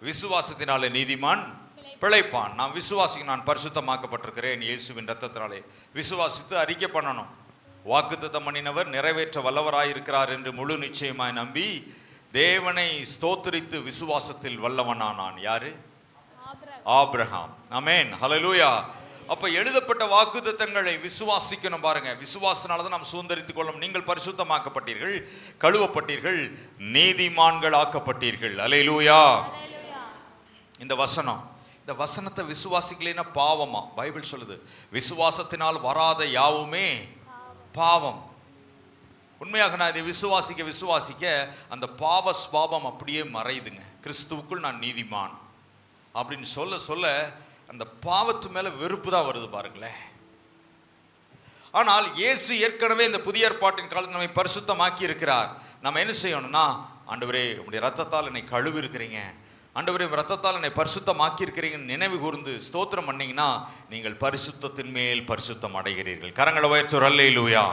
விசுவாசத்தினாலே நீதிமான் பிழைப்பான். நான் விசுவாசிக்க நான் பரிசுத்தமாக்கப்பட்டிருக்கிறேன் இயேசுவின் ரத்தத்தினாலே. விசுவாசித்து அறிக்கை பண்ணணும். வாக்குத்தத்தம் பண்ணினவர் நிறைவேற்ற வல்லவராயிருக்கிறார் என்று முழு நிச்சயமாய் நம்பி தேவனை ஸ்தோத்திரித்து விசுவாசத்தில் வல்லவனானான். யாரு? ஆபிரகாம். ஆமென், ஹல்லேலூயா. அப்ப எழுதப்பட்ட வாக்குத்தத்தங்களை விசுவாசிக்கணும். பாருங்க, விசுவாசனாலதான் நாம் சுதந்தரித்துக் கொள்ளும். நீங்கள் பரிசுத்தமாக்கப்பட்டீர்கள், கழுவப்பட்டீர்கள், நீதிமான்கள் ஆக்கப்பட்டீர்கள். ஹல்லேலூயா. இந்த வசனத்தை விசுவாசிக்கலைன்னா பாவமா? பைபிள் சொல்லுது, விசுவாசத்தினால் வராத யாவுமே பாவம். உண்மையாக நான் இதை விசுவாசிக்க அந்த பாவ ஸ்வாபம் அப்படியே மறையுதுங்க. கிறிஸ்துவுக்குள் நான் நீதிமான் அப்படின்னு சொல்ல அந்த பாவத்து மேல வெறுப்பு தான் வருது பாருங்களேன். ஆனால் இயேசு ஏற்கனவே இந்த புதிய ஏற்பாட்டின் காலத்தில் நம்மை பரிசுத்தமாக்கி இருக்கிறார். நம்ம என்ன செய்யணும்னா, ஆண்டவரே உம்முடைய ரத்தத்தால் என்னை கழுவி இருக்கிறீங்க, ஆண்டவரே ரத்தத்தால் என்னை பரிசுத்தமாக்கி இருக்கிறீங்கன்னு நினைவு கூர்ந்து ஸ்தோத்திரம் பண்ணீங்கன்னா நீங்கள் பரிசுத்தத்தின் மேல் பரிசுத்தம் அடைகிறீர்கள். கரங்களை உயர்த்துவோம். அல்லேலூயா.